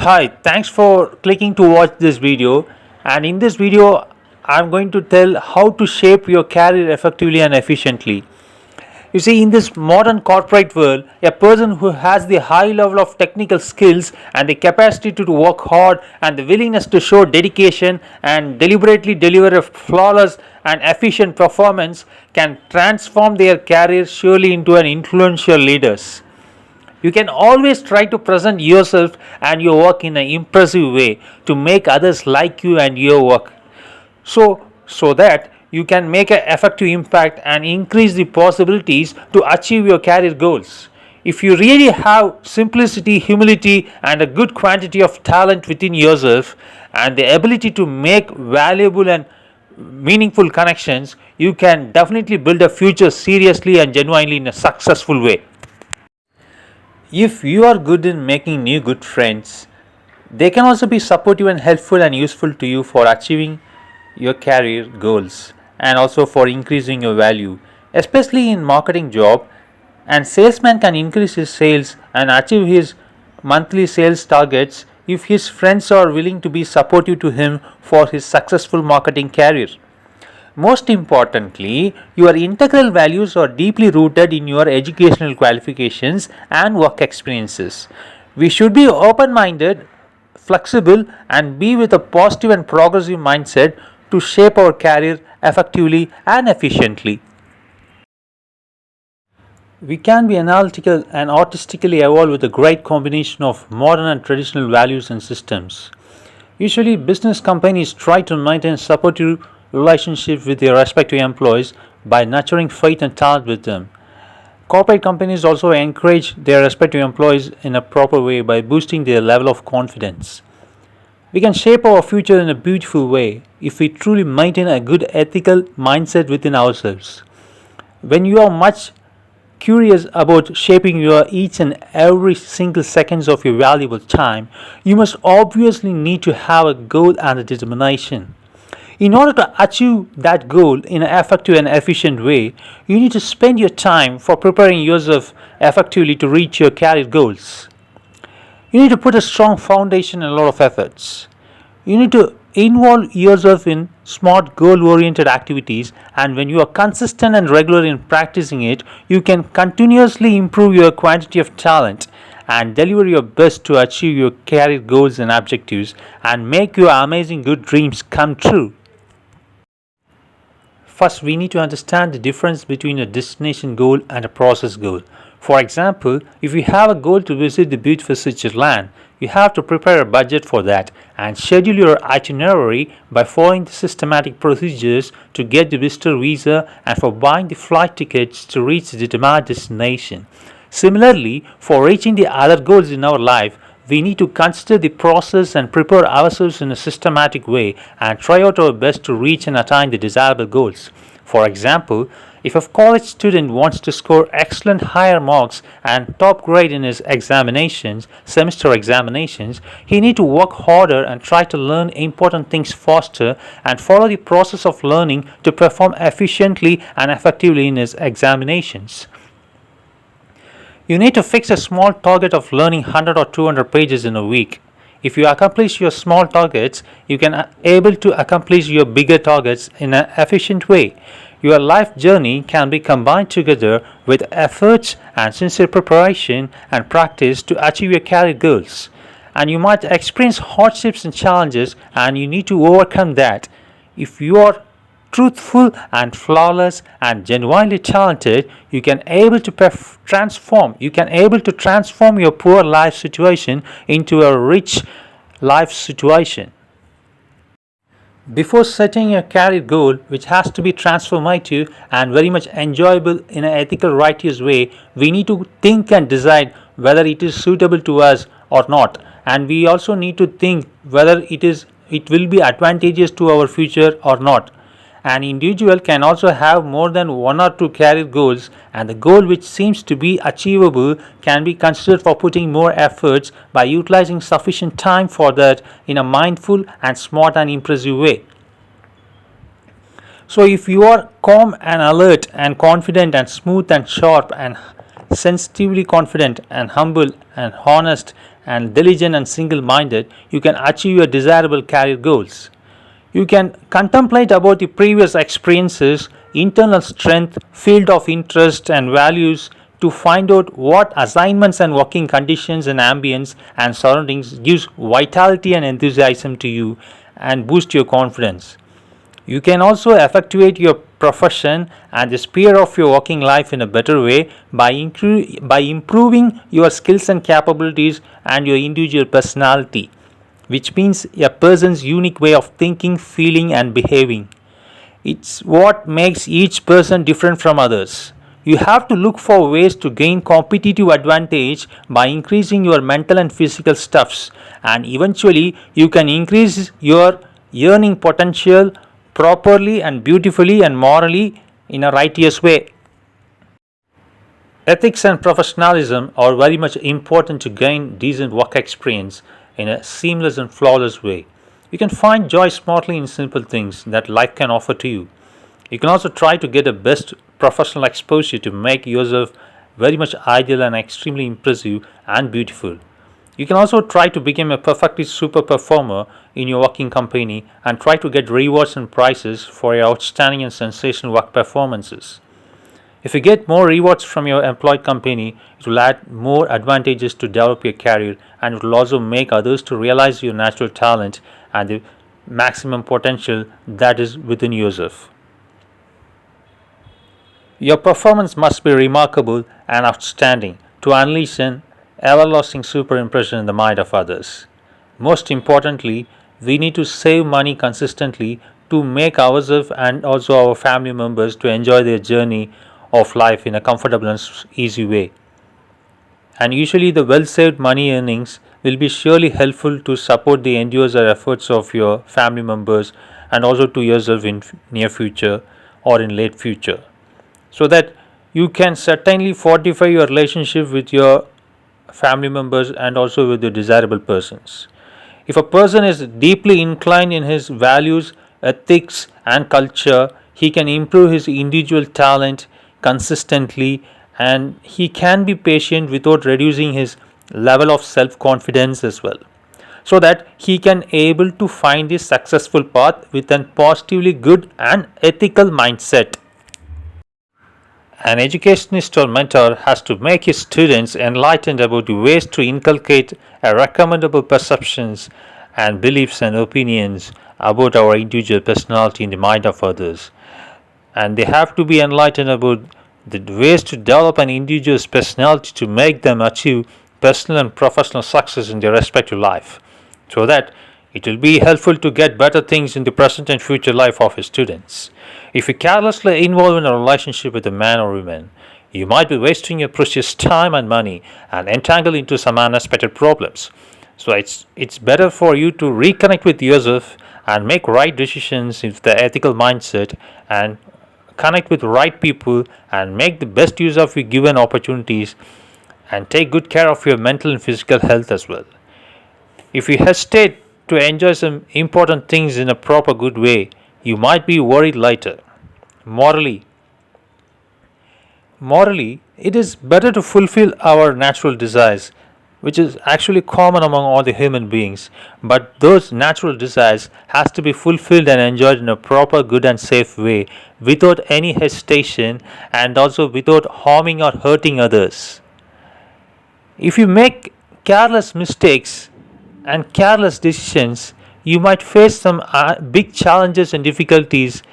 Hi, thanks for clicking to watch this video. And in this video, I'm going to tell how to shape your career effectively and efficiently. You see, in this modern corporate world, a person who has the high level of technical skills and the capacity to work hard and the willingness to show dedication and deliberately deliver a flawless and efficient performance can transform their career surely into an influential leaders. You can always try to present yourself and your work in an impressive way to make others like you and your work. So that you can make an effective impact and increase the possibilities to achieve your career goals. If you really have simplicity, humility, and a good quantity of talent within yourself, and the ability to make valuable and meaningful connections, you can definitely build a future seriously and genuinely in a successful way. If you are good in making new good friends, they can also be supportive and helpful and useful to you for achieving your career goals and also for increasing your value, especially in marketing job. And salesman can increase his sales and achieve his monthly sales targets if his friends are willing to be supportive to him for his successful marketing career. Most importantly, your integral values are deeply rooted in your educational qualifications and work experiences. We should be open minded, flexible, and be with a positive and progressive mindset to shape our career effectively and efficiently. We can be analytical and artistically evolve with a great combination of modern and traditional values and systems. Usually, business companies try to maintain supportive relationships with their respective employees by nurturing faith and talent with them. Corporate companies also encourage their respective employees in a proper way by boosting their level of confidence. We can shape our future in a beautiful way if we truly maintain a good ethical mindset within ourselves. When you are much curious about shaping your each and every single seconds of your valuable time, you must obviously need to have a goal and a determination. In order to achieve that goal in an effective and efficient way, you need to spend your time for preparing yourself effectively to reach your career goals. You need to put a strong foundation and a lot of efforts. You need to involve yourself in smart goal oriented activities, and when you are consistent and regular in practicing it, you can continuously improve your quantity of talent and deliver your best to achieve your career goals and objectives and make your amazing good dreams come true. First, we need to understand the difference between a destination goal and a process goal. For example, if you have a goal to visit the beautiful Switzerland, you have to prepare a budget for that and schedule your itinerary by following the systematic procedures to get the visitor visa and for buying the flight tickets to reach the determined destination. Similarly, for reaching the other goals in our life, we need to consider the process and prepare ourselves in a systematic way and try out our best to reach and attain the desirable goals. For example, if a college student wants to score excellent higher marks and top grade in his semester examinations, he need to work harder and try to learn important things faster and follow the process of learning to perform efficiently and effectively in his examinations. You need to fix a small target of learning 100 or 200 pages in a week. If you accomplish your small targets, you can able to accomplish your bigger targets in an efficient way. Your life journey can be combined together with efforts and sincere preparation and practice to achieve your career goals. And you might experience hardships and challenges, and you need to overcome that. If you are truthful and flawless and genuinely talented, you can able to transform your poor life situation into a rich life situation. Before setting a career goal which has to be transformative and very much enjoyable in an ethical righteous way, we need to think and decide whether it is suitable to us or not, and we also need to think whether it will be advantageous to our future or not. An individual can also have more than one or two career goals, and the goal which seems to be achievable can be considered for putting more efforts by utilizing sufficient time for that in a mindful and smart and impressive way. So, if you are calm and alert and confident and smooth and sharp and sensitively confident and humble and honest and diligent and single minded, you can achieve your desirable career goals. You can contemplate about the previous experiences, internal strength, field of interest, and values to find out what assignments and working conditions and ambience and surroundings gives vitality and enthusiasm to you and boost your confidence. You can also effectuate your profession and the sphere of your working life in a better way by improving your skills and capabilities and your individual personality, which means a person's unique way of thinking, feeling, and behaving. It's what makes each person different from others. You have to look for ways to gain competitive advantage by increasing your mental and physical stuffs, and eventually you can increase your earning potential properly and beautifully and morally in a righteous way. Ethics and professionalism are very much important to gain decent work experience in a seamless and flawless way. You can find joy smartly in simple things that life can offer to you. You can also try to get a best professional exposure to make yourself very much ideal and extremely impressive and beautiful. You can also try to become a perfectly super performer in your working company and try to get rewards and prizes for your outstanding and sensational work performances. If you get more rewards from your employed company, it will add more advantages to develop your career, and it will also make others to realize your natural talent and the maximum potential that is within yourself. Your performance must be remarkable and outstanding to unleash an everlasting super impression in the mind of others. Most importantly, we need to save money consistently to make ourselves and also our family members to enjoy their journey of life in a comfortable and easy way. And usually the well saved money earnings will be surely helpful to support the endeavors or efforts of your family members and also to yourself in near future or in late future, so that you can certainly fortify your relationship with your family members and also with the desirable persons. If a person is deeply inclined in his values, ethics, and culture, he can improve his individual talent consistently, and he can be patient without reducing his level of self confidence as well, so that he can able to find the successful path with a positively good and ethical mindset. An educationist or mentor has to make his students enlightened about the ways to inculcate a recommendable perceptions and beliefs and opinions about our individual personality in the mind of others. And they have to be enlightened about the ways to develop an individual's personality to make them achieve personal and professional success in their respective life, so that it will be helpful to get better things in the present and future life of his students. If you carelessly involve in a relationship with a man or woman, you might be wasting your precious time and money and entangle into some unexpected problems. So it's better for you to reconnect with yourself and make right decisions with the ethical mindset and connect with right people and make the best use of your given opportunities and take good care of your mental and physical health as well. If you hesitate to enjoy some important things in a proper good way, you might be worried later. Morally, it is better to fulfill our natural desires, which is actually common among all the human beings, but those natural desires has to be fulfilled and enjoyed in a proper, good and safe way without any hesitation and also without harming or hurting others. If you make careless mistakes and careless decisions, you might face some big challenges and difficulties,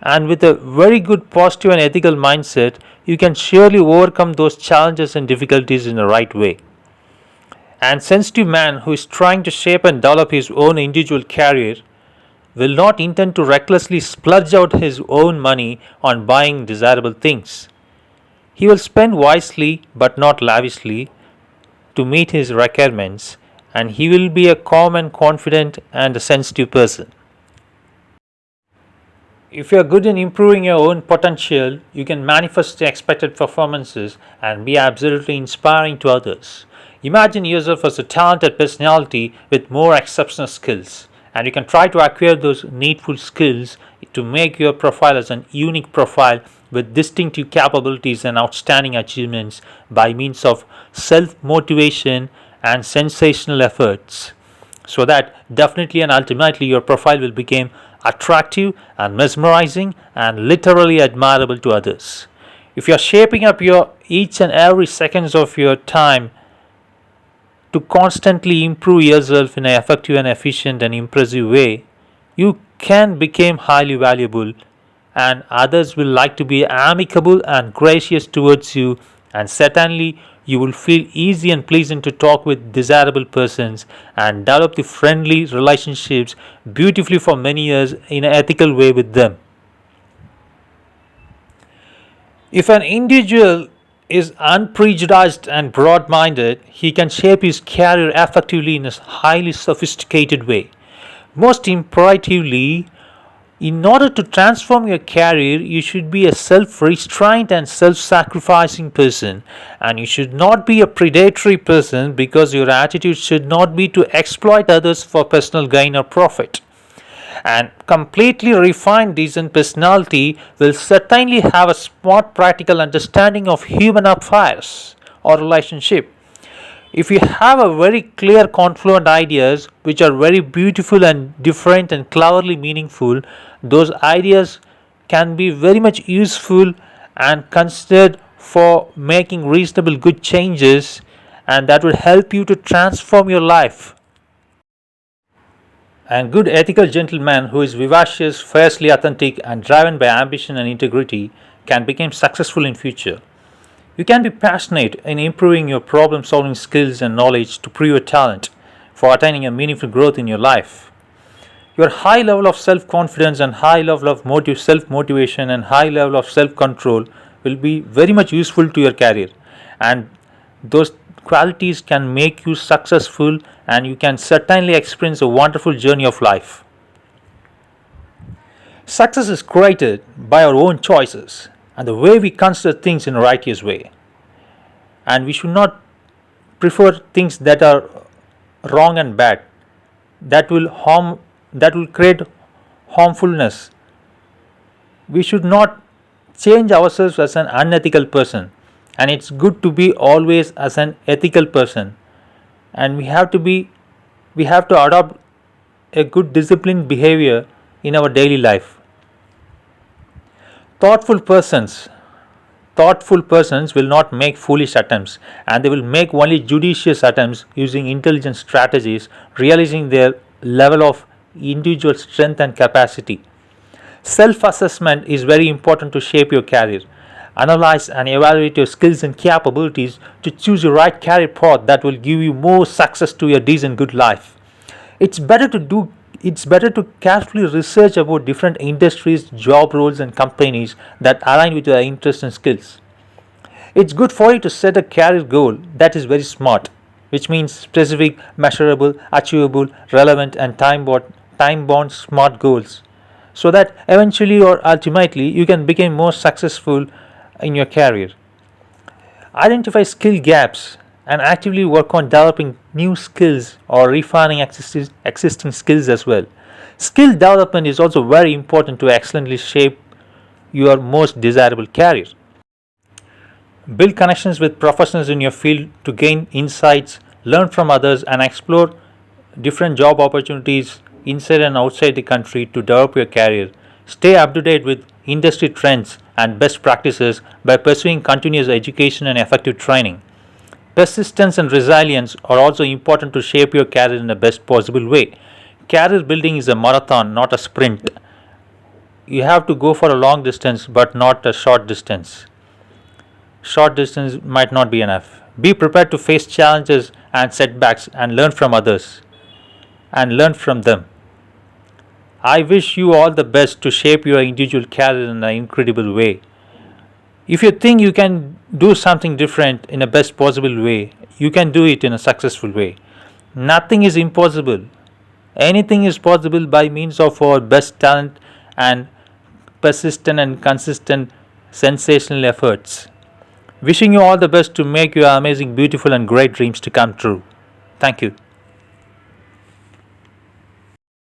and with a very good positive and ethical mindset, you can surely overcome those challenges and difficulties in the right way. An sensitive man who is trying to shape and develop his own individual career will not intend to recklessly splurge out his own money on buying desirable things. He will spend wisely but not lavishly to meet his requirements, and he will be a calm and confident and a sensitive person. If you are good in improving your own potential, you can manifest the expected performances and be absolutely inspiring to others. Imagine yourself as a talented personality with more exceptional skills, and you can try to acquire those needful skills to make your profile as an unique profile with distinctive capabilities and outstanding achievements by means of self motivation and sensational efforts, so that definitely and ultimately your profile will become attractive and mesmerizing and literally admirable to others. If you are shaping up your each and every seconds of your time to constantly improve yourself in an effective and efficient and impressive way, you can become highly valuable, and others will like to be amicable and gracious towards you, and certainly you will feel easy and pleasant to talk with desirable persons and develop the friendly relationships beautifully for many years in an ethical way with them. If an individual is unprejudiced and broad minded, he can shape his career effectively in a highly sophisticated way. Most imperatively, in order to transform your career, you should be a self restrained and self sacrificing person, and you should not be a predatory person, because your attitude should not be to exploit others for personal gain or profit. And completely refined, decent personality will certainly have a smart, practical understanding of human affairs or relationship. If you have a very clear, confluent ideas which are very beautiful and different and cleverly meaningful, those ideas can be very much useful and considered for making reasonable good changes, and that will help you to transform your life. And good ethical gentleman who is vivacious, fiercely authentic, and driven by ambition and integrity can become successful in future. You can be passionate in improving your problem solving skills and knowledge to prove your talent for attaining a meaningful growth in your life. Your high level of self confidence and high level of self motivation and high level of self control will be very much useful to your career, and those qualities can make you successful, and you can certainly experience a wonderful journey of life. Success is created by our own choices and the way we consider things in a righteous way. And we should not prefer things that are wrong and bad, that will create harmfulness. We should not change ourselves as an unethical person, and it's good to be always as an ethical person, and we have to adopt a good disciplined behavior in our daily life. Thoughtful persons thoughtful persons will not make foolish attempts, and they will make only judicious attempts using intelligent strategies, realizing their level of individual strength and capacity. Self assessment is very important to shape your career. Analyze and evaluate your skills and capabilities to choose the right career path that will give you more success to a decent good life. It's better to carefully research about different industries, job roles and companies that align with your interests and skills. It's good for you to set a career goal that is very smart, which means specific, measurable, achievable, relevant and time bound smart goals, so that eventually or ultimately you can become more successful in your career. Identify skill gaps and actively work on developing new skills or refining existing skills as well. Skill development is also very important to excellently shape your most desirable career. Build connections with professionals in your field to gain insights, learn from others, and explore different job opportunities inside and outside the country to develop your career. Stay up to date with industry trends and best practices by pursuing continuous education and effective training. Persistence and resilience are also important to shape your career in the best possible way. Career building is a marathon, not a sprint. You have to go for a long distance but not a short distance. Short distance might not be enough. Be prepared to face challenges and setbacks and learn from others and learn from them. I wish you all the best to shape your individual career in an incredible way. If you think you can do something different in a best possible way, you can do it in a successful way. Nothing is impossible. Anything is possible by means of our best talent and persistent and consistent sensational efforts. Wishing you all the best to make your amazing, beautiful, and great dreams to come true. Thank you.